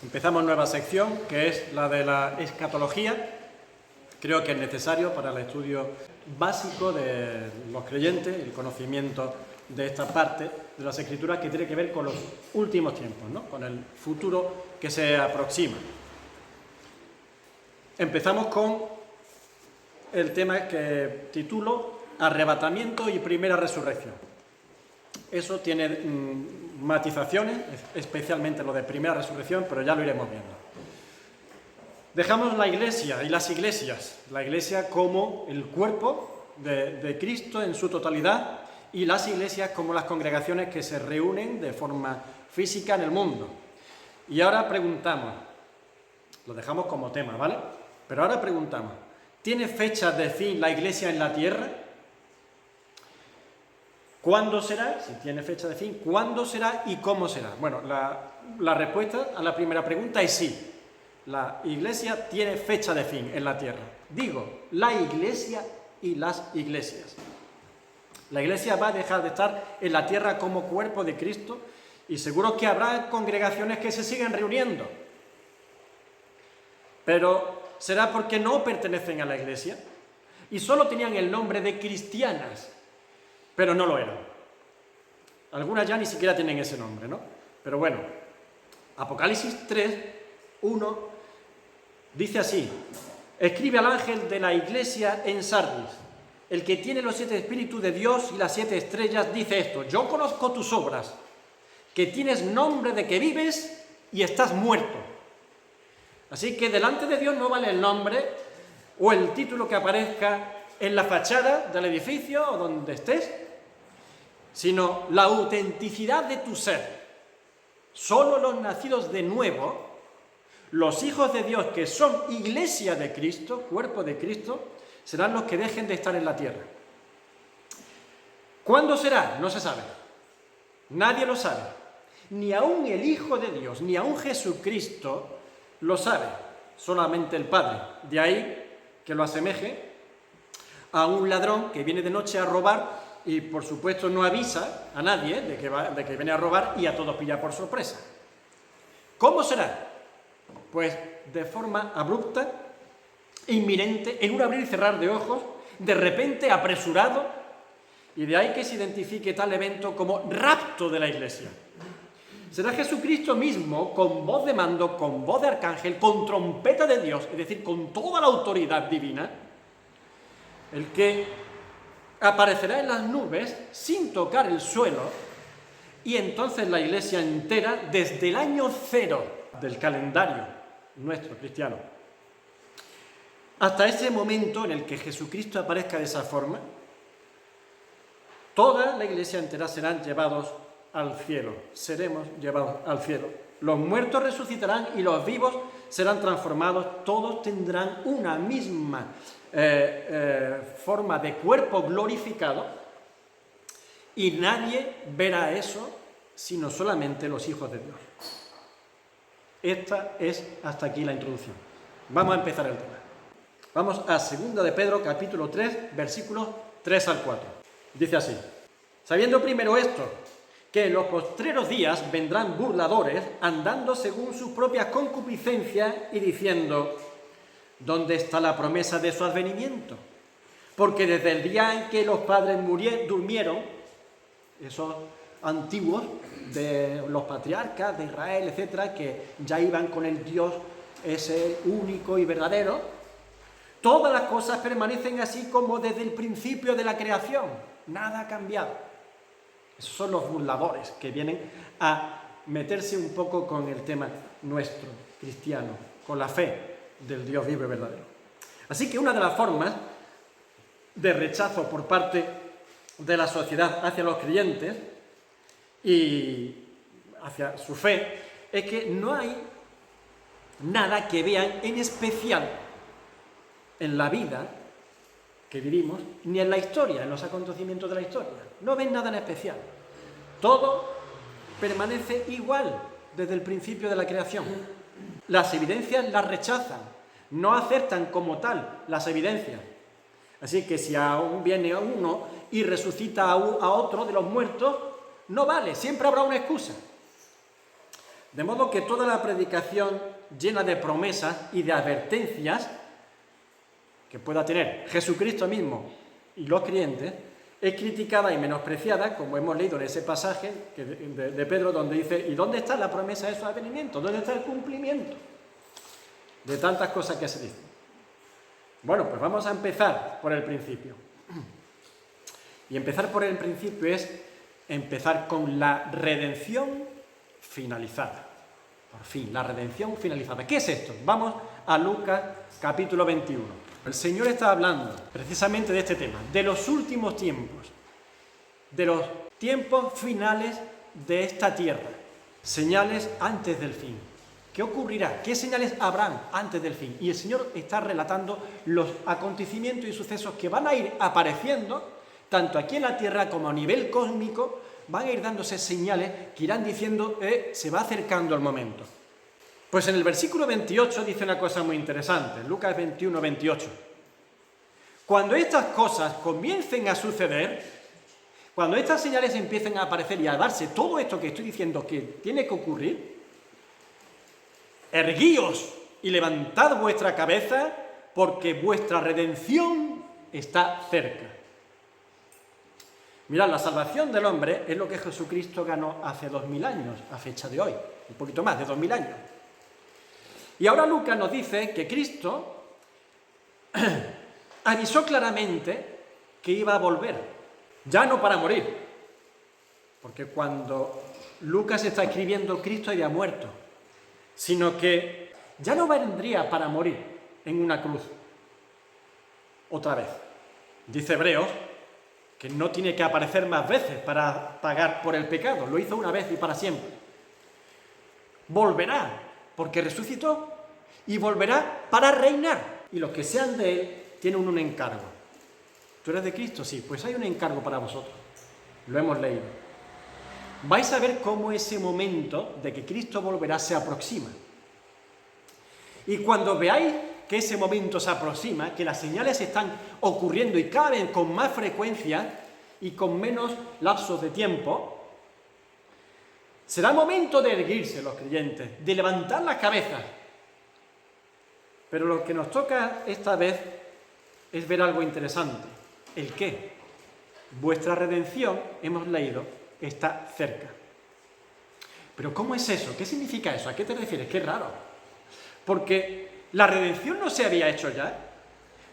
Empezamos nueva sección, que es la de la escatología. Creo que es necesario para el estudio básico de los creyentes, el conocimiento de esta parte de las Escrituras que tiene que ver con los últimos tiempos, ¿no? Con el futuro que se aproxima. Empezamos con el tema que titulo Arrebatamiento y primera resurrección. Eso tiene matizaciones, especialmente lo de primera resurrección, pero ya lo iremos viendo. Dejamos la Iglesia y las iglesias, la Iglesia como el cuerpo de Cristo en su totalidad y las iglesias como las congregaciones que se reúnen de forma física en el mundo. Y ahora preguntamos, lo dejamos como tema, ¿vale? Pero ahora preguntamos, ¿tiene fecha de fin la Iglesia en la tierra? ¿Cuándo será? Si tiene fecha de fin, ¿cuándo será y cómo será? Bueno, la respuesta a la primera pregunta es sí. La Iglesia tiene fecha de fin en la tierra. Digo, la Iglesia y las iglesias. La Iglesia va a dejar de estar en la tierra como cuerpo de Cristo y seguro que habrá congregaciones que se siguen reuniendo. Pero será porque no pertenecen a la Iglesia y solo tenían el nombre de cristianas, pero no lo eran. Algunas ya ni siquiera tienen ese nombre, ¿no? Pero bueno, Apocalipsis 3, 1, dice así: escribe al ángel de la iglesia en Sardis, el que tiene los 7 espíritus de Dios y las 7 estrellas, dice esto: yo conozco tus obras, que tienes nombre de que vives y estás muerto. Así que delante de Dios no vale el nombre o el título que aparezca en la fachada del edificio o donde estés, sino la autenticidad de tu ser. Solo los nacidos de nuevo, los hijos de Dios que son iglesia de Cristo, cuerpo de Cristo, serán los que dejen de estar en la tierra. ¿Cuándo será? No se sabe. Nadie lo sabe. Ni aun el Hijo de Dios, ni aun Jesucristo lo sabe. Solamente el Padre. De ahí que lo asemeje a un ladrón que viene de noche a robar y por supuesto no avisa a nadie de que viene a robar y a todos pilla por sorpresa. ¿Cómo será? Pues de forma abrupta, inminente, en un abrir y cerrar de ojos, de repente, apresurado, y de ahí que se identifique tal evento como rapto de la Iglesia. Será Jesucristo mismo, con voz de mando, con voz de arcángel, con trompeta de Dios, es decir, con toda la autoridad divina, el que aparecerá en las nubes sin tocar el suelo, y entonces la Iglesia entera, desde el año 0 del calendario nuestro cristiano, hasta ese momento en el que Jesucristo aparezca de esa forma, toda la Iglesia entera serán llevados al cielo, seremos llevados al cielo. Los muertos resucitarán y los vivos serán transformados, todos tendrán una misma forma de cuerpo glorificado y nadie verá eso sino solamente los hijos de Dios. Esta es hasta aquí la introducción. Vamos a empezar el tema. Vamos a 2 de Pedro, capítulo 3, versículos 3 al 4. Dice así: sabiendo primero esto, que en los postreros días vendrán burladores, andando según sus propias concupiscencias y diciendo: ¿dónde está la promesa de su advenimiento? Porque desde el día en que los padres durmieron, esos antiguos de los patriarcas de Israel, etcétera, que ya iban con el Dios ese único y verdadero, todas las cosas permanecen así como desde el principio de la creación. Nada ha cambiado. Esos son los burladores que vienen a meterse un poco con el tema nuestro, cristiano, con la fe del Dios vivo y verdadero. Así que una de las formas de rechazo por parte de la sociedad hacia los creyentes y hacia su fe es que no hay nada que vean en especial en la vida que vivimos, ni en la historia, en los acontecimientos de la historia. No ven nada en especial. Todo permanece igual desde el principio de la creación. Las evidencias las rechazan, no aceptan como tal las evidencias. Así que si aún viene uno y resucita a otro de los muertos, no vale, siempre habrá una excusa. De modo que toda la predicación llena de promesas y de advertencias que pueda tener Jesucristo mismo y los creyentes es criticada y menospreciada, como hemos leído en ese pasaje de Pedro, donde dice: ¿y dónde está la promesa de su advenimiento? ¿Dónde está el cumplimiento de tantas cosas que se dicen? Bueno, pues vamos a empezar por el principio. Y empezar por el principio es empezar con la redención finalizada. Por fin, la redención finalizada. ¿Qué es esto? Vamos a Lucas capítulo 21. El Señor está hablando precisamente de este tema, de los últimos tiempos, de los tiempos finales de esta tierra, señales antes del fin. ¿Qué ocurrirá? ¿Qué señales habrán antes del fin? Y el Señor está relatando los acontecimientos y sucesos que van a ir apareciendo, tanto aquí en la tierra como a nivel cósmico, van a ir dándose señales que irán diciendo se va acercando el momento. Pues en el versículo 28 dice una cosa muy interesante, Lucas 21, 28. Cuando estas cosas comiencen a suceder, cuando estas señales empiecen a aparecer y a darse todo esto que estoy diciendo que tiene que ocurrir, erguíos y levantad vuestra cabeza, porque vuestra redención está cerca. Mirad, la salvación del hombre es lo que Jesucristo ganó hace 2000 años, a fecha de hoy, un poquito más de 2000 años. Y ahora Lucas nos dice que Cristo avisó claramente que iba a volver, ya no para morir, porque cuando Lucas está escribiendo Cristo había muerto, sino que ya no vendría para morir en una cruz otra vez. Dice Hebreos que no tiene que aparecer más veces para pagar por el pecado, lo hizo una vez y para siempre. Volverá, porque resucitó, y volverá para reinar. Y los que sean de él tienen un encargo. ¿Tú eres de Cristo? Sí, pues hay un encargo para vosotros. Lo hemos leído. Vais a ver cómo ese momento de que Cristo volverá se aproxima. Y cuando veáis que ese momento se aproxima, que las señales están ocurriendo y cada vez con más frecuencia y con menos lapsos de tiempo, será momento de erguirse los creyentes, de levantar las cabezas. Pero lo que nos toca esta vez es ver algo interesante. ¿El qué? Vuestra redención, hemos leído, está cerca. Pero ¿cómo es eso? ¿Qué significa eso? ¿A qué te refieres? Qué raro. Porque la redención no se había hecho ya.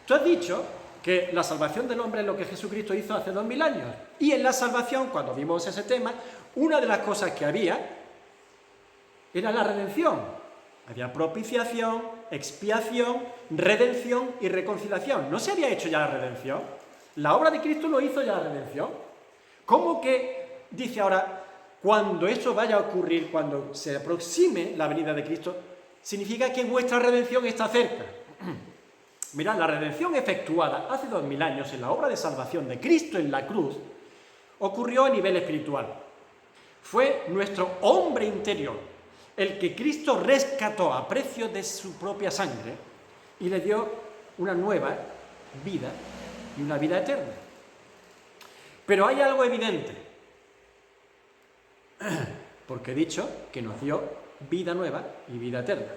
Tú has dicho que la salvación del hombre es lo que Jesucristo hizo hace 2000 años. Y en la salvación, cuando vimos ese tema, una de las cosas que había era la redención. Había propiciación, expiación, redención y reconciliación. ¿No se había hecho ya la redención? La obra de Cristo lo hizo ya la redención. ¿Cómo que dice ahora, cuando eso vaya a ocurrir, cuando se aproxime la venida de Cristo, significa que vuestra redención está cerca? Mirad, la redención efectuada hace 2000 años en la obra de salvación de Cristo en la cruz ocurrió a nivel espiritual. Fue nuestro hombre interior el que Cristo rescató a precio de su propia sangre y le dio una nueva vida y una vida eterna. Pero hay algo evidente, porque he dicho que nos dio vida nueva y vida eterna.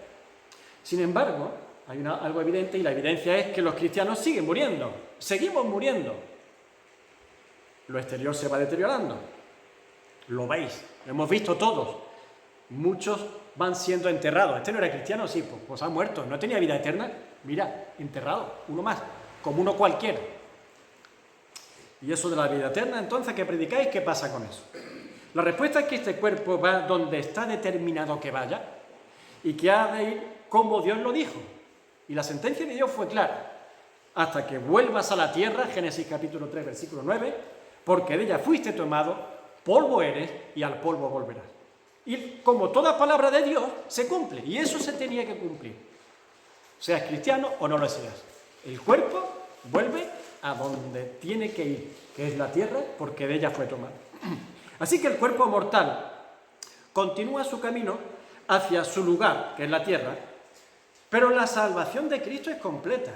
Sin embargo, hay algo evidente, y la evidencia es que los cristianos siguen muriendo, seguimos muriendo. Lo exterior se va deteriorando, lo veis, lo hemos visto todos. Muchos van siendo enterrados. Este no era cristiano, sí, pues ha muerto, no tenía vida eterna, mira, enterrado, uno más, como uno cualquiera. Y eso de la vida eterna, entonces, ¿qué predicáis? ¿Qué pasa con eso? La respuesta es que este cuerpo va donde está determinado que vaya y que ha de ir como Dios lo dijo. Y la sentencia de Dios fue clara. Hasta que vuelvas a la tierra, Génesis capítulo 3, versículo 9, porque de ella fuiste tomado, polvo eres y al polvo volverás. Y como toda palabra de Dios, se cumple. Y eso se tenía que cumplir. Seas cristiano o no lo seas. El cuerpo vuelve a donde tiene que ir, que es la tierra, porque de ella fue tomado. Así que el cuerpo mortal continúa su camino hacia su lugar, que es la tierra, pero la salvación de Cristo es completa.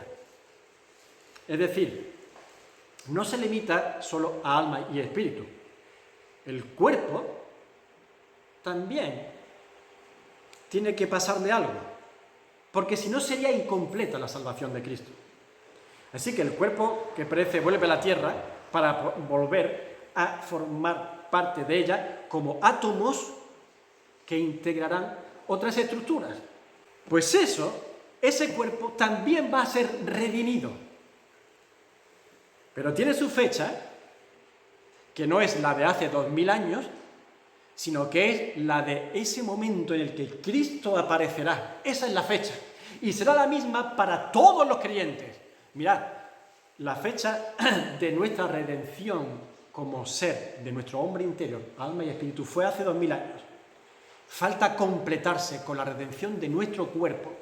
Es decir, no se limita solo a alma y espíritu. El cuerpo también tiene que pasarle algo, porque si no sería incompleta la salvación de Cristo. Así que el cuerpo que perece vuelve a la tierra para volver a formar parte de ella como átomos que integrarán otras estructuras. Pues ese cuerpo también va a ser redimido. Pero tiene su fecha, que no es la de hace 2000 años, sino que es la de ese momento en el que Cristo aparecerá. Esa es la fecha. Y será la misma para todos los creyentes. Mirad, la fecha de nuestra redención como ser, de nuestro hombre interior, alma y espíritu, fue hace 2000 años. Falta completarse con la redención de nuestro cuerpo,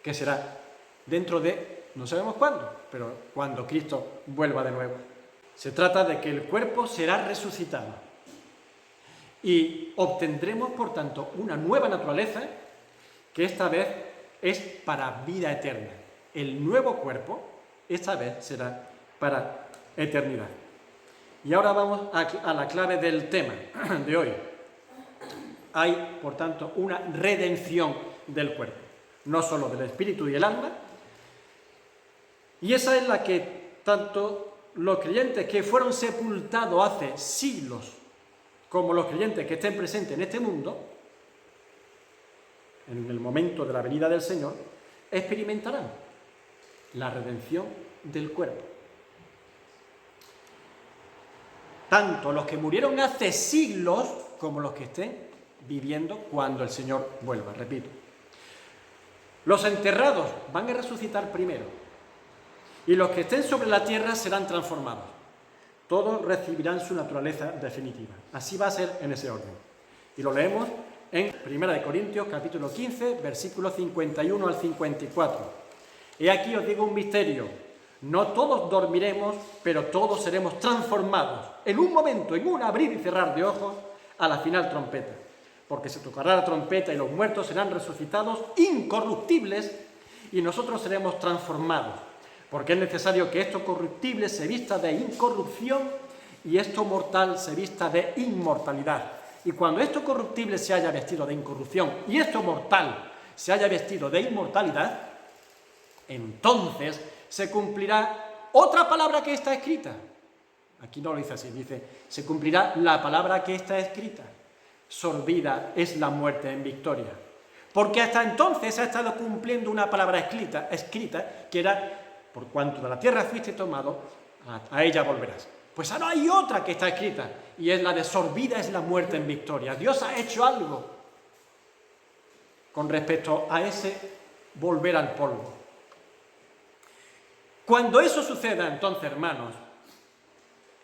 que será dentro de, no sabemos cuándo, pero cuando Cristo vuelva de nuevo. Se trata de que el cuerpo será resucitado y obtendremos, por tanto, una nueva naturaleza que esta vez es para vida eterna. El nuevo cuerpo, esta vez, será para eternidad. Y ahora vamos a la clave del tema de hoy. Hay, por tanto, una redención del cuerpo, no solo del espíritu y el alma, y esa es la que tanto los creyentes que fueron sepultados hace siglos como los creyentes que estén presentes en este mundo, en el momento de la venida del Señor, experimentarán la redención del cuerpo. Tanto los que murieron hace siglos como los que estén viviendo cuando el Señor vuelva, repito. Los enterrados van a resucitar primero y los que estén sobre la tierra serán transformados. Todos recibirán su naturaleza definitiva. Así va a ser en ese orden. Y lo leemos en 1 Corintios capítulo 15, versículos 51 al 54. He aquí os digo un misterio. No todos dormiremos, pero todos seremos transformados en un momento, en un abrir y cerrar de ojos, a la final trompeta. Porque se tocará la trompeta y los muertos serán resucitados incorruptibles y nosotros seremos transformados. Porque es necesario que esto corruptible se vista de incorrupción y esto mortal se vista de inmortalidad. Y cuando esto corruptible se haya vestido de incorrupción y esto mortal se haya vestido de inmortalidad, entonces se cumplirá otra palabra que está escrita. Aquí no lo dice así, dice, se cumplirá la palabra que está escrita. Sorbida es la muerte en victoria. Porque hasta entonces ha estado cumpliendo una palabra escrita que era, por cuanto de la tierra fuiste tomado, a ella volverás. Pues ahora hay otra que está escrita, y es la de sorbida es la muerte en victoria. Dios ha hecho algo con respecto a ese volver al polvo. Cuando eso suceda, entonces, hermanos,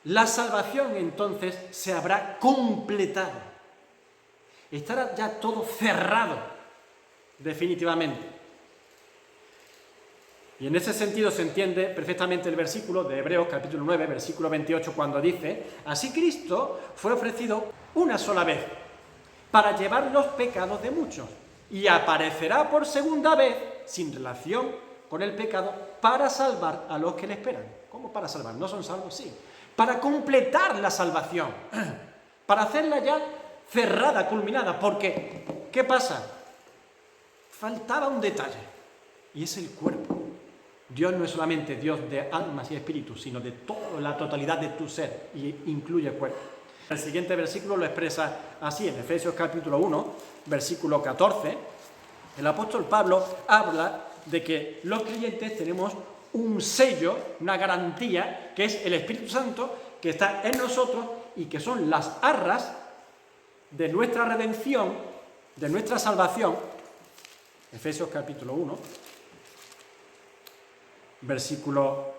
la salvación entonces se habrá completado. Estará ya todo cerrado, definitivamente. Y en ese sentido se entiende perfectamente el versículo de Hebreos capítulo 9, versículo 28, cuando dice: así Cristo fue ofrecido una sola vez para llevar los pecados de muchos y aparecerá por segunda vez sin relación con el pecado para salvar a los que le esperan. ¿Cómo para salvar? ¿No son salvos? Sí. Para completar la salvación, para hacerla ya cerrada, culminada, porque ¿qué pasa? Faltaba un detalle y es el cuerpo. Dios no es solamente Dios de almas y espíritus, sino de toda la totalidad de tu ser, y incluye el cuerpo. El siguiente versículo lo expresa así, en Efesios capítulo 1, versículo 14, el apóstol Pablo habla de que los creyentes tenemos un sello, una garantía, que es el Espíritu Santo, que está en nosotros y que son las arras de nuestra redención, de nuestra salvación. Efesios capítulo 1, versículo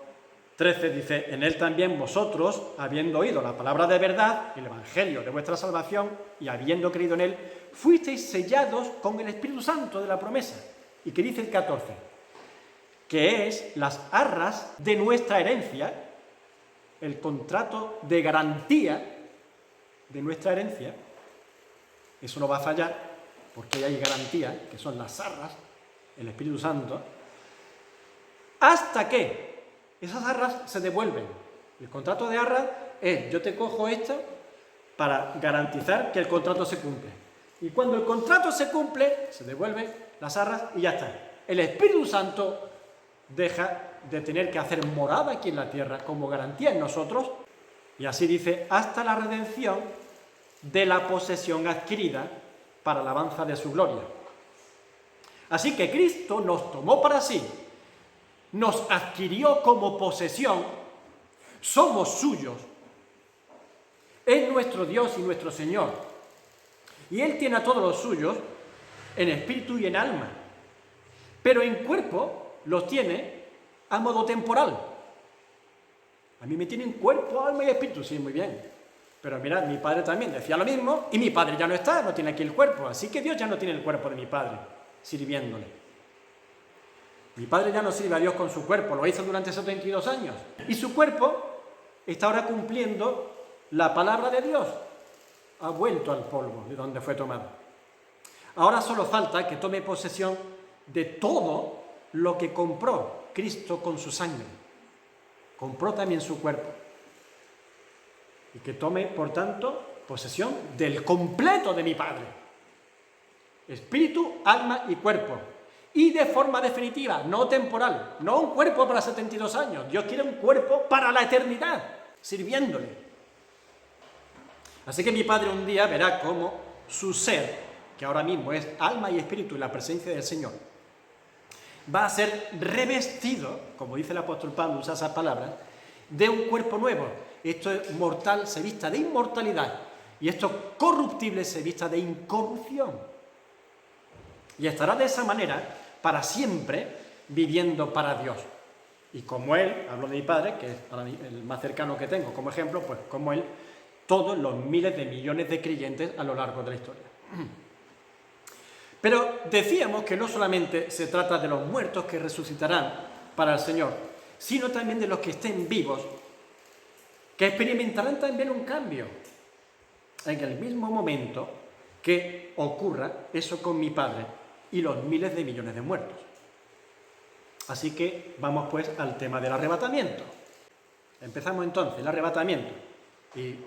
13 dice: en él también vosotros, habiendo oído la palabra de verdad, el evangelio de vuestra salvación, y habiendo creído en él, fuisteis sellados con el Espíritu Santo de la promesa. ¿Y qué dice el 14? Que es las arras de nuestra herencia, el contrato de garantía de nuestra herencia. Eso no va a fallar, porque hay garantía, que son las arras, el Espíritu Santo, hasta que esas arras se devuelven. El contrato de arras es: yo te cojo esto para garantizar que el contrato se cumple. Y cuando el contrato se cumple, se devuelven las arras y ya está. El Espíritu Santo deja de tener que hacer morada aquí en la tierra como garantía en nosotros, y así dice, hasta la redención de la posesión adquirida para la alabanza de su gloria. Así que Cristo nos tomó para sí, nos adquirió como posesión, somos suyos, es nuestro Dios y nuestro Señor, y Él tiene a todos los suyos en espíritu y en alma, pero en cuerpo los tiene a modo temporal. A mí me tienen cuerpo, alma y espíritu, sí, muy bien. Pero mirad, mi padre también decía lo mismo, y mi padre ya no está, no tiene aquí el cuerpo, así que Dios ya no tiene el cuerpo de mi padre, sirviéndole. Mi padre ya no sirve a Dios con su cuerpo, lo hizo durante 72 años. Y su cuerpo está ahora cumpliendo la palabra de Dios. Ha vuelto al polvo de donde fue tomado. Ahora solo falta que tome posesión de todo lo que compró Cristo con su sangre. Compró también su cuerpo. Y que tome, por tanto, posesión del completo de mi Padre. Espíritu, alma y cuerpo. Y de forma definitiva, no temporal. No un cuerpo para 72 años. Dios quiere un cuerpo para la eternidad, sirviéndole. Así que mi Padre un día verá cómo su ser, que ahora mismo es alma y espíritu en la presencia del Señor, va a ser revestido, como dice el apóstol Pablo, usa esas palabras, de un cuerpo nuevo. Esto es mortal, se vista de inmortalidad, y esto corruptible se vista de incorrupción. Y estará de esa manera para siempre viviendo para Dios. Y como Él, hablo de mi Padre, que es para mí el más cercano que tengo como ejemplo, pues como Él, todos los miles de millones de creyentes a lo largo de la historia. Pero decíamos que no solamente se trata de los muertos que resucitarán para el Señor, sino también de los que estén vivos, que experimentarán también un cambio en el mismo momento que ocurra eso con mi Padre y los miles de millones de muertos. Así que vamos pues al tema del arrebatamiento. Empezamos entonces el arrebatamiento.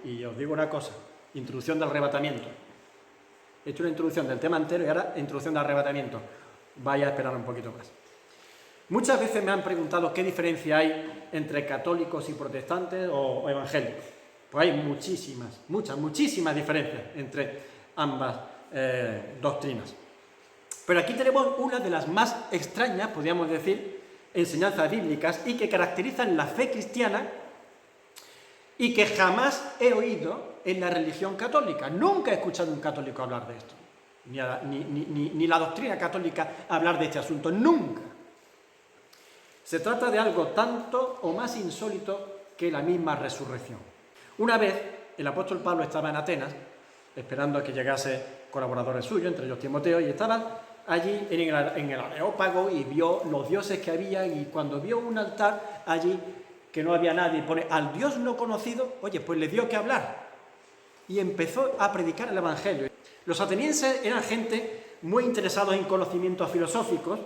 Y os digo una cosa, introducción del arrebatamiento. He hecho una introducción del tema entero y ahora introducción del arrebatamiento. Vaya a esperar un poquito más. Muchas veces me han preguntado qué diferencia hay entre católicos y protestantes o evangélicos. Pues hay muchísimas diferencias entre ambas doctrinas. Pero aquí tenemos una de las más extrañas, podríamos decir, enseñanzas bíblicas y que caracterizan la fe cristiana y que jamás he oído en la religión católica. Nunca he escuchado a un católico hablar de esto, ni la doctrina católica hablar de este asunto, nunca. Se trata de algo tanto o más insólito que la misma resurrección. Una vez el apóstol Pablo estaba en Atenas, esperando a que llegase colaboradores suyos, entre ellos Timoteo, y estaba allí en el Areópago y vio los dioses que había, y cuando vio un altar allí que no había nadie, pone al Dios no conocido, oye, pues le dio que hablar y empezó a predicar el Evangelio. Los atenienses eran gente muy interesados en conocimientos filosóficos,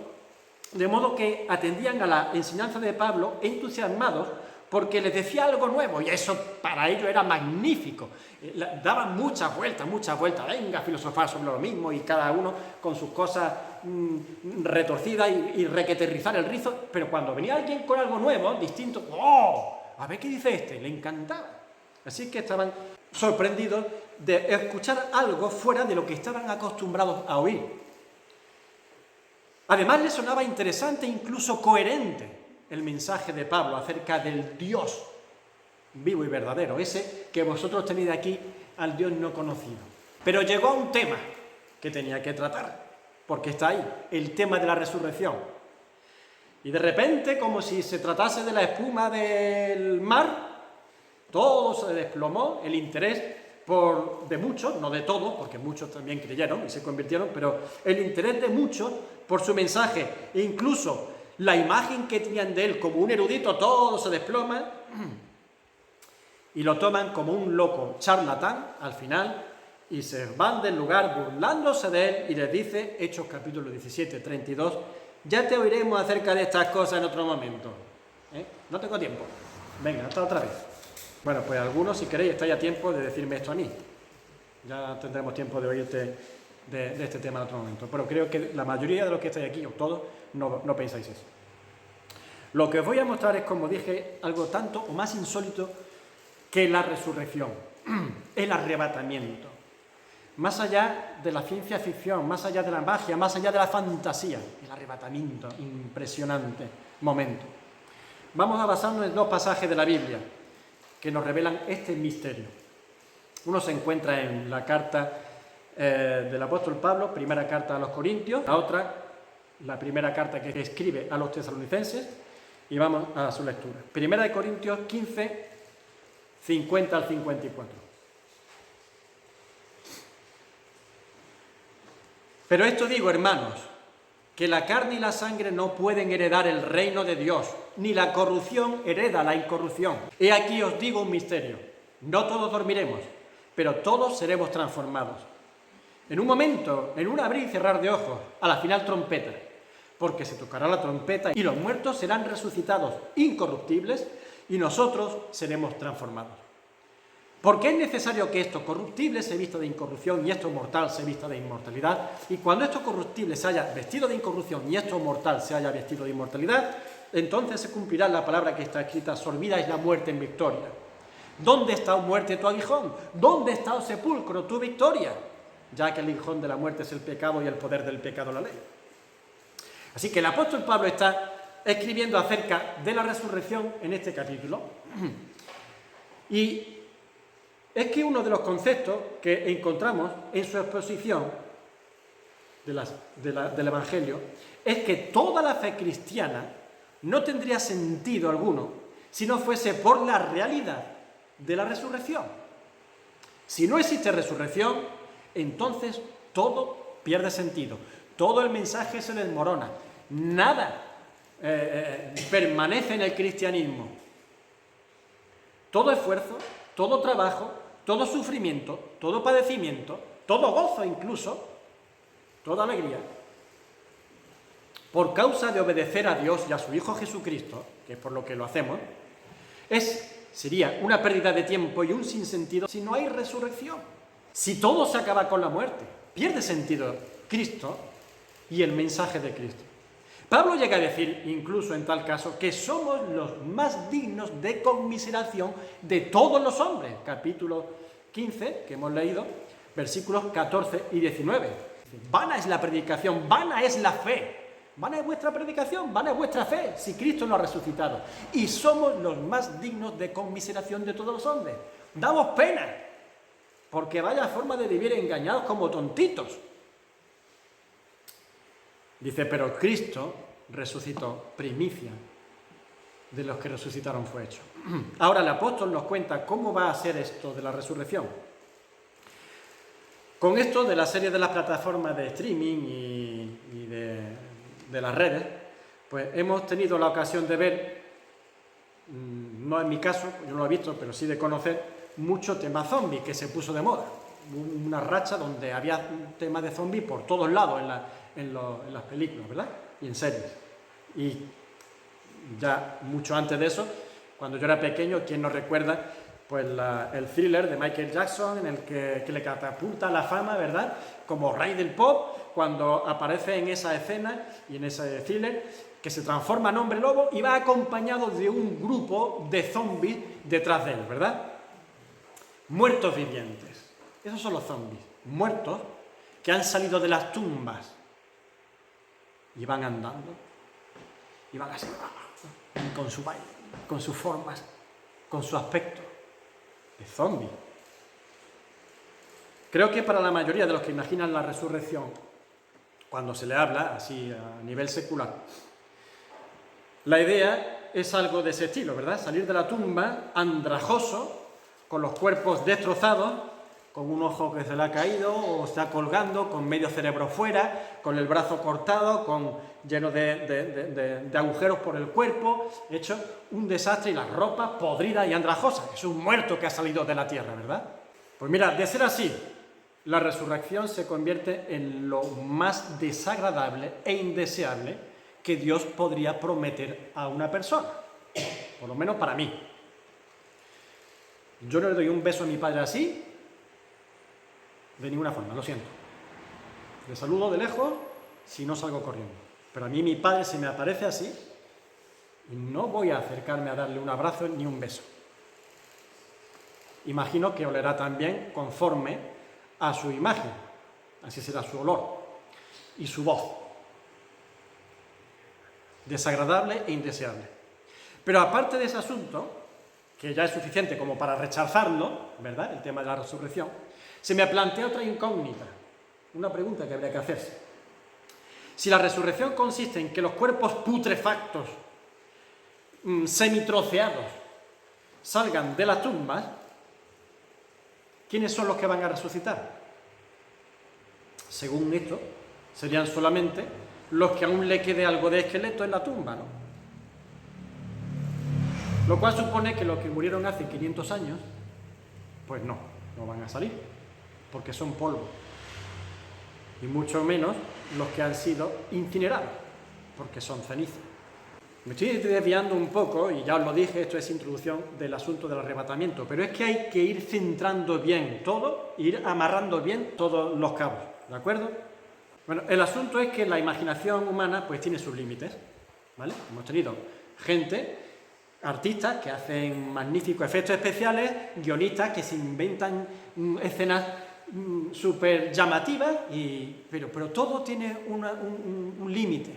de modo que atendían a la enseñanza de Pablo entusiasmados porque les decía algo nuevo, y eso para ellos era magnífico. Daban muchas vueltas, venga a filosofar sobre lo mismo, y cada uno con sus cosas retorcidas y requeterrizar el rizo, pero cuando venía alguien con algo nuevo, distinto, ¡oh! A ver qué dice este, le encantaba. Así que estaban sorprendidos de escuchar algo fuera de lo que estaban acostumbrados a oír. Además les sonaba interesante e incluso coherente el mensaje de Pablo acerca del Dios vivo y verdadero, ese que vosotros tenéis aquí, al Dios no conocido. Pero llegó a un tema que tenía que tratar, porque está ahí, el tema de la resurrección. Y de repente, como si se tratase de la espuma del mar, todo se desplomó, el interés de muchos, no de todos, porque muchos también creyeron y se convirtieron, pero el interés de muchos por su mensaje, e incluso la imagen que tenían de él como un erudito, todo se desploma y lo toman como un loco charlatán al final, y se van del lugar burlándose de él, y les dice, Hechos capítulo 17, 32, ya te oiremos acerca de estas cosas en otro momento. No tengo tiempo. Venga, hasta otra vez. Bueno, pues algunos, si queréis, estáis a tiempo de decirme esto a mí. Ya tendremos tiempo de oírte de este tema en otro momento, pero creo que la mayoría de los que estáis aquí, o todos, no pensáis eso. Lo que os voy a mostrar es, como dije, algo tanto o más insólito que la resurrección, el arrebatamiento. Más allá de la ciencia ficción, más allá de la magia, más allá de la fantasía, el arrebatamiento, impresionante momento. Vamos a basarnos en dos pasajes de la Biblia que nos revelan este misterio. Uno se encuentra en la carta del apóstol Pablo, primera carta a los Corintios, la otra, la primera carta que escribe a los tesalonicenses, y vamos a su lectura. Primera de Corintios 15, 50 al 54. Pero esto digo, hermanos, que la carne y la sangre no pueden heredar el reino de Dios, ni la corrupción hereda la incorrupción. He aquí os digo un misterio: no todos dormiremos, pero todos seremos transformados. En un momento, en un abrir y cerrar de ojos, a la final trompeta, porque se tocará la trompeta y los muertos serán resucitados incorruptibles y nosotros seremos transformados. Porque es necesario que esto corruptible se vista de incorrupción y esto mortal se vista de inmortalidad. Y cuando esto corruptible se haya vestido de incorrupción y esto mortal se haya vestido de inmortalidad, entonces se cumplirá la palabra que está escrita: sorbidáis la muerte en victoria. ¿Dónde está, oh muerte, tu aguijón? ¿Dónde está, oh sepulcro, tu victoria? Ya que el aguijón de la muerte es el pecado y el poder del pecado la ley. Así que el apóstol Pablo está escribiendo acerca de la resurrección en este capítulo. Y es que uno de los conceptos que encontramos en su exposición del Evangelio es que toda la fe cristiana no tendría sentido alguno si no fuese por la realidad de la resurrección. Si no existe resurrección, entonces todo pierde sentido, todo el mensaje se desmorona, nada permanece en el cristianismo. Todo esfuerzo, todo trabajo, todo sufrimiento, todo padecimiento, todo gozo incluso, toda alegría, por causa de obedecer a Dios y a su Hijo Jesucristo, que es por lo que lo hacemos, sería una pérdida de tiempo y un sinsentido si no hay resurrección. Si todo se acaba con la muerte, pierde sentido Cristo y el mensaje de Cristo. Pablo llega a decir, incluso en tal caso, que somos los más dignos de conmiseración de todos los hombres. Capítulo 15, que hemos leído, versículos 14 y 19. Vana es la predicación, vana es la fe. Vana es vuestra predicación, vana es vuestra fe, si Cristo lo ha resucitado. Y somos los más dignos de conmiseración de todos los hombres. Damos pena, porque vaya forma de vivir engañados como tontitos. Dice, pero Cristo resucitó, primicia de los que resucitaron fue hecho. Ahora el apóstol nos cuenta cómo va a ser esto de la resurrección. Con esto de la serie de las plataformas de streaming y de las redes, pues hemos tenido la ocasión de ver, no en mi caso, yo no lo he visto, pero sí de conocer, mucho tema zombie que se puso de moda. Una racha donde había un tema de zombie por todos lados en las películas, ¿verdad? Y en series. Y ya mucho antes de eso, cuando yo era pequeño, ¿quién nos recuerda? Pues el thriller de Michael Jackson, en el que le catapulta la fama, ¿verdad? Como rey del pop, cuando aparece en esa escena y en ese thriller, que se transforma en hombre lobo y va acompañado de un grupo de zombies detrás de él, ¿verdad? Muertos vivientes. Esos son los zombies, muertos que han salido de las tumbas y van andando, y van así, con su baile, con sus formas, con su aspecto de zombie. Creo que para la mayoría de los que imaginan la resurrección, cuando se le habla así a nivel secular, la idea es algo de ese estilo, ¿verdad? Salir de la tumba andrajoso, con los cuerpos destrozados, con un ojo que se le ha caído o está colgando, con medio cerebro fuera, con el brazo cortado, lleno de agujeros por el cuerpo, hecho un desastre y las ropas podridas y andrajosas. Es un muerto que ha salido de la tierra, ¿verdad? Pues mira, de ser así, la resurrección se convierte en lo más desagradable e indeseable que Dios podría prometer a una persona, por lo menos para mí. Yo no le doy un beso a mi padre así, de ninguna forma, lo siento. Le saludo de lejos si no salgo corriendo. Pero a mí mi padre se me aparece así y no voy a acercarme a darle un abrazo ni un beso. Imagino que olerá también conforme a su imagen. Así será su olor y su voz. Desagradable e indeseable. Pero aparte de ese asunto, que ya es suficiente como para rechazarlo, ¿verdad?, el tema de la resurrección, se me plantea otra incógnita, una pregunta que habría que hacerse. Si la resurrección consiste en que los cuerpos putrefactos, semitroceados, salgan de las tumbas, ¿quiénes son los que van a resucitar? Según esto, serían solamente los que aún le quede algo de esqueleto en la tumba, ¿no? Lo cual supone que los que murieron hace 500 años, pues no van a salir, porque son polvo. Y mucho menos los que han sido incinerados, porque son ceniza. Me estoy desviando un poco, y ya os lo dije, esto es introducción del asunto del arrebatamiento, pero es que hay que ir centrando bien todo, ir amarrando bien todos los cabos, ¿de acuerdo? Bueno, el asunto es que la imaginación humana pues tiene sus límites, ¿vale? Hemos tenido gente, artistas que hacen magníficos efectos especiales, guionistas que se inventan escenas súper llamativas, pero todo tiene un límite.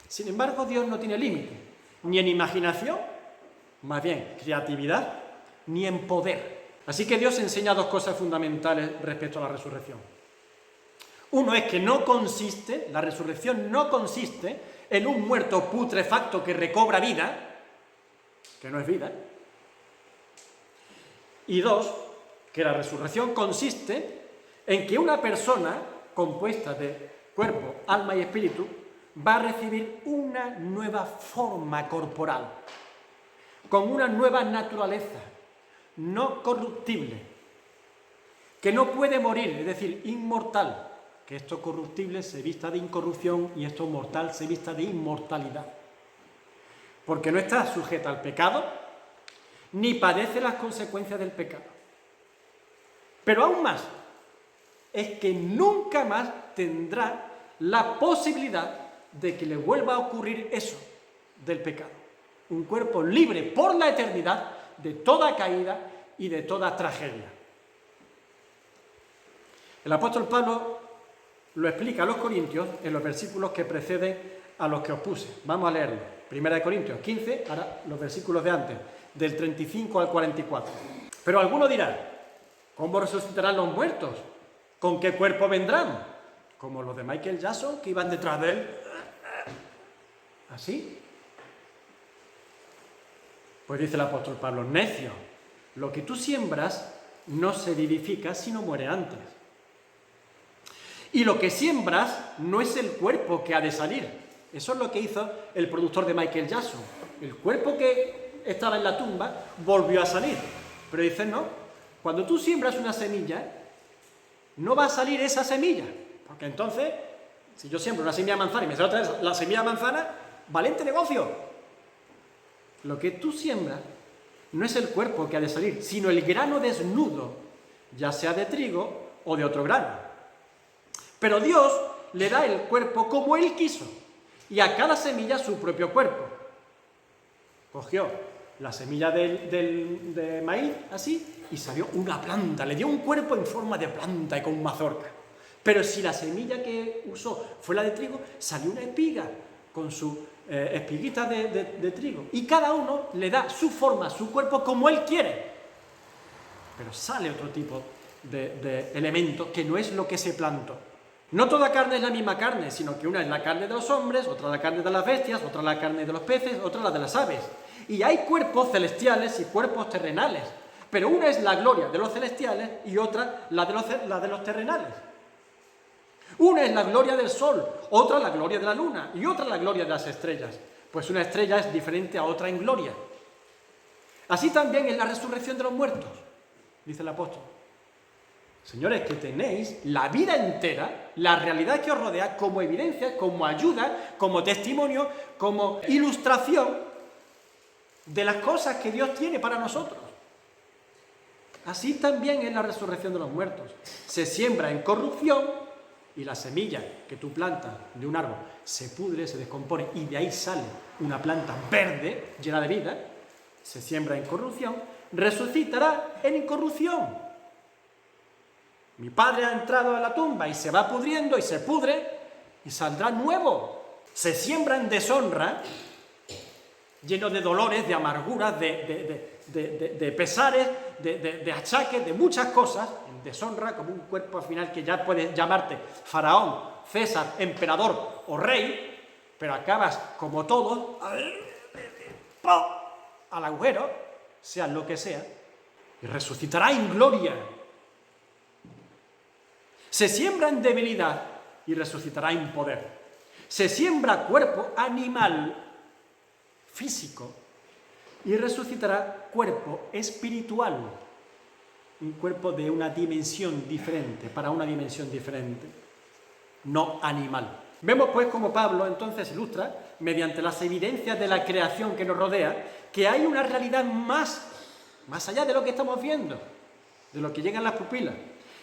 Sin embargo, Dios no tiene límite, ni en imaginación, más bien creatividad, ni en poder. Así que Dios enseña dos cosas fundamentales respecto a la resurrección. Uno es que la resurrección no consiste en un muerto putrefacto que recobra vida, que no es vida. Y dos, que la resurrección consiste en que una persona compuesta de cuerpo, alma y espíritu va a recibir una nueva forma corporal, con una nueva naturaleza, no corruptible, que no puede morir, es decir, inmortal, que esto corruptible se vista de incorrupción y esto mortal se vista de inmortalidad, porque no está sujeta al pecado, ni padece las consecuencias del pecado. Pero aún más, es que nunca más tendrá la posibilidad de que le vuelva a ocurrir eso del pecado. Un cuerpo libre por la eternidad de toda caída y de toda tragedia. El apóstol Pablo lo explica a los corintios en los versículos que preceden a los que os puse. Vamos a leerlo. 1 Corintios 15, ahora los versículos de antes, del 35 al 44. Pero alguno dirá, ¿cómo resucitarán los muertos? ¿Con qué cuerpo vendrán? Como los de Michael Jackson que iban detrás de él. ¿Así? Pues dice el apóstol Pablo, necio, lo que tú siembras no se vivifica si no muere antes. Y lo que siembras no es el cuerpo que ha de salir. Eso es lo que hizo el productor de Michael Jackson. El cuerpo que estaba en la tumba volvió a salir. Pero dice, no, cuando tú siembras una semilla, no va a salir esa semilla. Porque entonces, si yo siembro una semilla de manzana y me sale otra vez la semilla de manzana, ¡valente negocio! Lo que tú siembras no es el cuerpo que ha de salir, sino el grano desnudo, ya sea de trigo o de otro grano. Pero Dios le da el cuerpo como Él quiso, y a cada semilla su propio cuerpo. Cogió la semilla de maíz, así, y salió una planta, le dio un cuerpo en forma de planta y con mazorca. Pero si la semilla que usó fue la de trigo, salió una espiga con su espiguita de trigo. Y cada uno le da su forma, su cuerpo como él quiere. Pero sale otro tipo de elemento que no es lo que se plantó. No toda carne es la misma carne, sino que una es la carne de los hombres, otra la carne de las bestias, otra la carne de los peces, otra la de las aves. Y hay cuerpos celestiales y cuerpos terrenales, pero una es la gloria de los celestiales y otra la de los terrenales. Una es la gloria del sol, otra la gloria de la luna y otra la gloria de las estrellas. Pues una estrella es diferente a otra en gloria. Así también es la resurrección de los muertos, dice el apóstol. Señores, que tenéis la vida entera, la realidad que os rodea, como evidencia, como ayuda, como testimonio, como ilustración de las cosas que Dios tiene para nosotros. Así también es la resurrección de los muertos. Se siembra en corrupción y la semilla que tú plantas de un árbol se pudre, se descompone y de ahí sale una planta verde, llena de vida, se siembra en corrupción, resucitará en incorrupción. Mi padre ha entrado a la tumba y se va pudriendo y se pudre y saldrá nuevo. Se siembra en deshonra, lleno de dolores, de amarguras, de pesares, de achaques, de muchas cosas, en deshonra, como un cuerpo al final que ya puedes llamarte faraón, César, emperador o rey, pero acabas como todos, al agujero, sea lo que sea, y resucitará en gloria. Se siembra en debilidad y resucitará en poder. Se siembra cuerpo animal, físico, y resucitará cuerpo espiritual, un cuerpo de una dimensión diferente, para una dimensión diferente, no animal. Vemos pues como Pablo entonces ilustra, mediante las evidencias de la creación que nos rodea, que hay una realidad más allá de lo que estamos viendo, de lo que llega en las pupilas,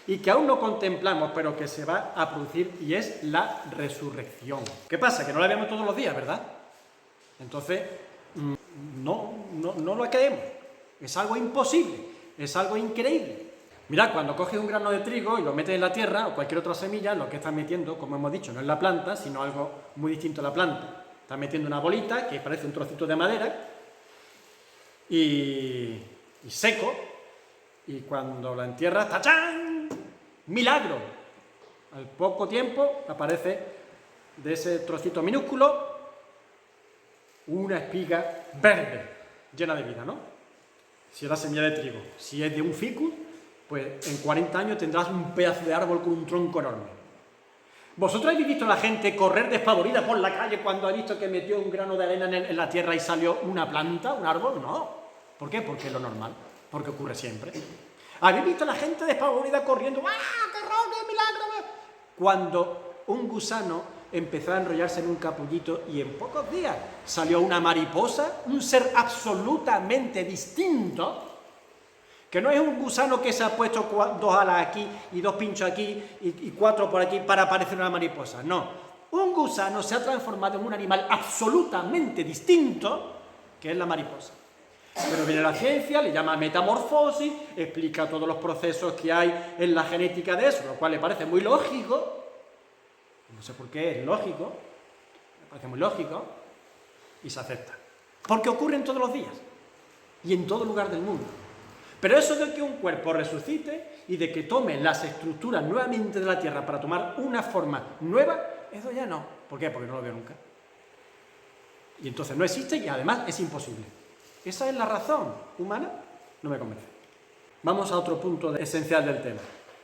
y que aún no contemplamos, pero que se va a producir, y es la resurrección. ¿Qué pasa? Que no la vemos todos los días, ¿verdad? Entonces, no lo creemos. Es algo imposible, es algo increíble. Mirad, cuando coges un grano de trigo y lo metes en la tierra, o cualquier otra semilla, lo que estás metiendo, como hemos dicho, no es la planta, sino algo muy distinto a la planta. Estás metiendo una bolita que parece un trocito de madera, y seco, y cuando la entierras, ¡tachán! ¡Milagro! Al poco tiempo aparece de ese trocito minúsculo una espiga verde, llena de vida, ¿no? Si es la semilla de trigo. Si es de un ficus, pues en 40 años tendrás un pedazo de árbol con un tronco enorme. ¿Vosotros habéis visto a la gente correr despavorida por la calle cuando ha visto que metió un grano de arena en la tierra y salió una planta, un árbol? No. ¿Por qué? Porque es lo normal, porque ocurre siempre. ¿Habéis visto a la gente despavorida corriendo? ¡Ah, qué horror, qué milagro! Cuando un gusano empezó a enrollarse en un capullito y en pocos días salió una mariposa, un ser absolutamente distinto, que no es un gusano que se ha puesto 2 alas aquí y 2 pinchos aquí y 4 por aquí para parecer una mariposa. No, un gusano se ha transformado en un animal absolutamente distinto, que es la mariposa. Pero viene la ciencia, le llama metamorfosis, explica todos los procesos que hay en la genética de eso, lo cual le parece muy lógico. No sé por qué, es lógico, me parece muy lógico, y se acepta. Porque ocurren todos los días y en todo lugar del mundo. Pero eso de que un cuerpo resucite y de que tome las estructuras nuevamente de la tierra para tomar una forma nueva, eso ya no. ¿Por qué? Porque no lo veo nunca. Y entonces no existe y además es imposible. Esa es la razón humana, no me convence. Vamos a otro punto esencial del tema.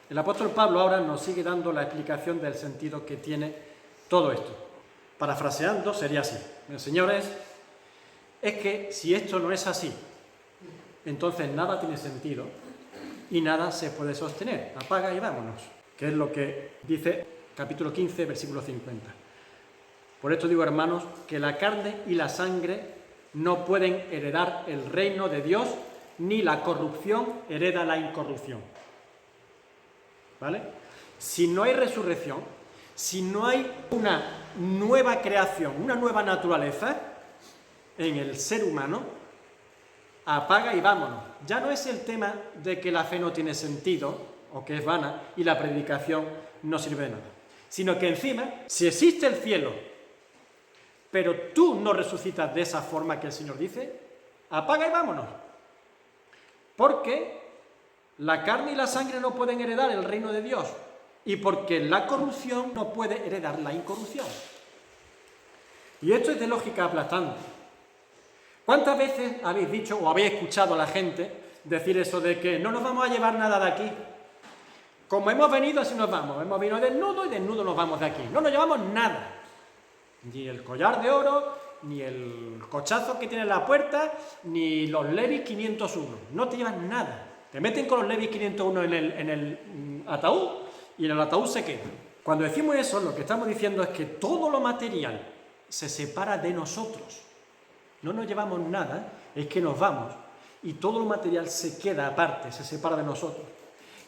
El apóstol Pablo ahora nos sigue dando la explicación del sentido que tiene todo esto. Parafraseando, sería así. Señores, es que si esto no es así, entonces nada tiene sentido y nada se puede sostener. Apaga y vámonos. Que es lo que dice capítulo 15, versículo 50. Por esto digo, hermanos, que la carne y la sangre no pueden heredar el reino de Dios, ni la corrupción hereda la incorrupción. ¿Vale? Si no hay resurrección, si no hay una nueva creación, una nueva naturaleza en el ser humano, apaga y vámonos. Ya no es el tema de que la fe no tiene sentido o que es vana y la predicación no sirve de nada, sino que encima, si existe el cielo, pero tú no resucitas de esa forma que el Señor dice, apaga y vámonos. Porque la carne y la sangre no pueden heredar el reino de Dios y porque la corrupción no puede heredar la incorrupción. Y esto es de lógica aplastante. ¿Cuántas veces habéis dicho o habéis escuchado a la gente decir eso de que no nos vamos a llevar nada de aquí? Como hemos venido, así nos vamos. Hemos venido desnudos y desnudos nos vamos de aquí. No nos llevamos nada. Ni el collar de oro, ni el cochazo que tiene en la puerta, ni los Levi's 501. No te llevan nada. Te meten con los Levi's 501 en el ataúd y en el ataúd se queda. Cuando decimos eso, lo que estamos diciendo es que todo lo material se separa de nosotros. No nos llevamos nada, es que nos vamos. Y todo lo material se queda aparte, se separa de nosotros.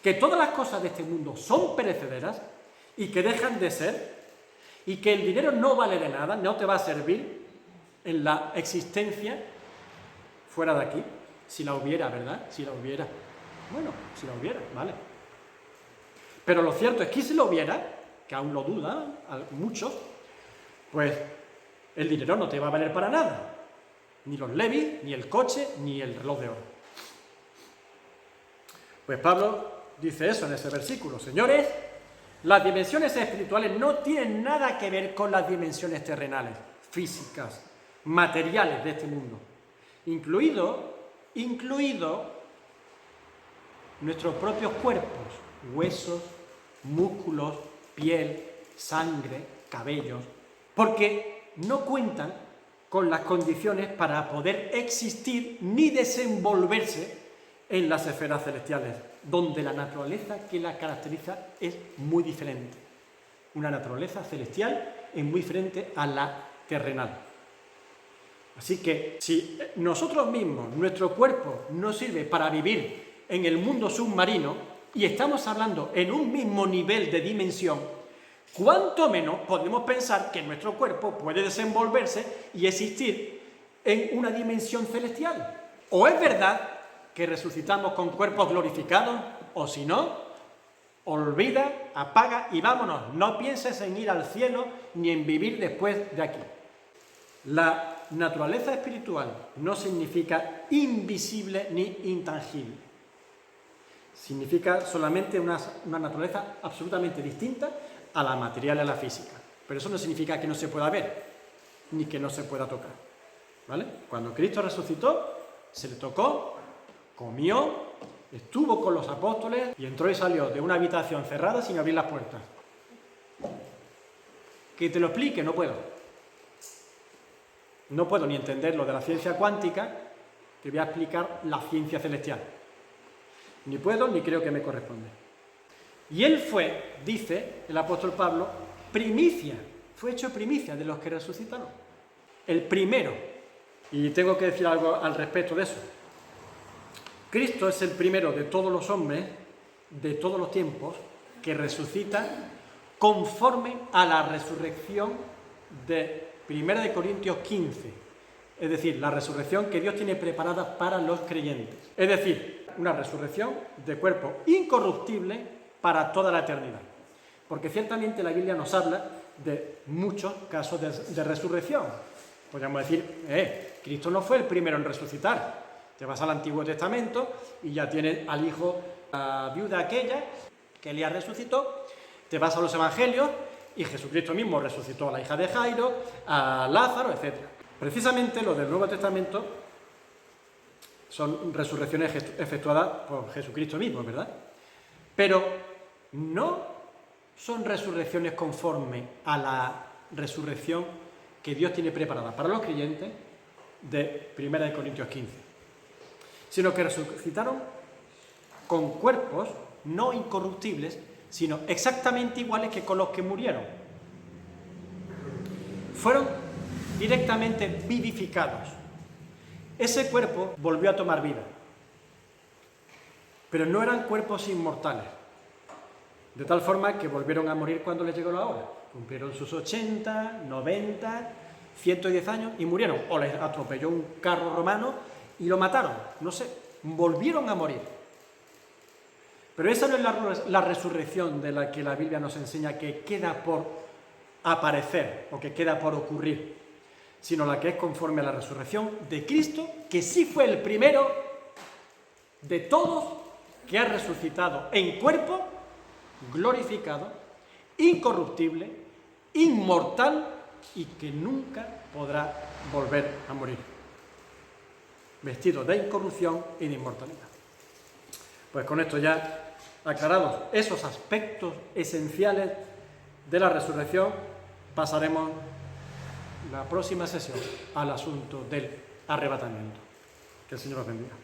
Que todas las cosas de este mundo son perecederas y que dejan de ser, y que el dinero no vale de nada, no te va a servir en la existencia fuera de aquí, si la hubiera, ¿verdad? Si la hubiera. Bueno, si la hubiera, vale. Pero lo cierto es que si lo hubiera, que aún lo dudan muchos, pues el dinero no te va a valer para nada. Ni los levis, ni el coche, ni el reloj de oro. Pues Pablo dice eso en ese versículo. Señores, las dimensiones espirituales no tienen nada que ver con las dimensiones terrenales, físicas, materiales de este mundo. Incluido nuestros propios cuerpos, huesos, músculos, piel, sangre, cabellos, porque no cuentan con las condiciones para poder existir ni desenvolverse en las esferas celestiales, donde la naturaleza que la caracteriza es muy diferente. Una naturaleza celestial es muy diferente a la terrenal. Así que si nosotros mismos, nuestro cuerpo, nos sirve para vivir en el mundo submarino y estamos hablando en un mismo nivel de dimensión, cuánto menos podemos pensar que nuestro cuerpo puede desenvolverse y existir en una dimensión celestial. O es verdad que resucitamos con cuerpos glorificados, o si no, olvida, apaga y vámonos. No pienses en ir al cielo ni en vivir después de aquí. La naturaleza espiritual no significa invisible ni intangible. Significa solamente una naturaleza absolutamente distinta a la material y a la física. Pero eso no significa que no se pueda ver, ni que no se pueda tocar. ¿Vale? Cuando Cristo resucitó, se le tocó, comió, estuvo con los apóstoles y entró y salió de una habitación cerrada sin abrir las puertas. Que te lo explique, no puedo. No puedo ni entender lo de la ciencia cuántica, te voy a explicar la ciencia celestial. Ni puedo, ni creo que me corresponde. Y él fue, dice el apóstol Pablo, primicia, fue hecho primicia de los que resucitaron. El primero. Y tengo que decir algo al respecto de eso. Cristo es el primero de todos los hombres, de todos los tiempos, que resucita conforme a la resurrección de 1 Corintios 15. Es decir, la resurrección que Dios tiene preparada para los creyentes. Es decir, una resurrección de cuerpo incorruptible para toda la eternidad. Porque ciertamente la Biblia nos habla de muchos casos de resurrección. Podríamos decir, Cristo no fue el primero en resucitar. Te vas al Antiguo Testamento y ya tienes al hijo, la viuda aquella, que Elías resucitó. Te vas a los Evangelios y Jesucristo mismo resucitó a la hija de Jairo, a Lázaro, etc. Precisamente los del Nuevo Testamento son resurrecciones efectuadas por Jesucristo mismo, ¿verdad? Pero no son resurrecciones conforme a la resurrección que Dios tiene preparada para los creyentes de 1 Corintios 15, sino que resucitaron con cuerpos no incorruptibles, sino exactamente iguales que con los que murieron. Fueron directamente vivificados. Ese cuerpo volvió a tomar vida, pero no eran cuerpos inmortales, de tal forma que volvieron a morir cuando les llegó la hora. Cumplieron sus 80, 90, 110 años y murieron. O les atropelló un carro romano y lo mataron, no sé, volvieron a morir. Pero esa no es la resurrección de la que la Biblia nos enseña que queda por aparecer o que queda por ocurrir, sino la que es conforme a la resurrección de Cristo, que sí fue el primero de todos que ha resucitado en cuerpo, glorificado, incorruptible, inmortal y que nunca podrá volver a morir, vestido de incorrupción y de inmortalidad. Pues con esto ya aclarados esos aspectos esenciales de la resurrección, pasaremos la próxima sesión al asunto del arrebatamiento. Que el Señor os bendiga.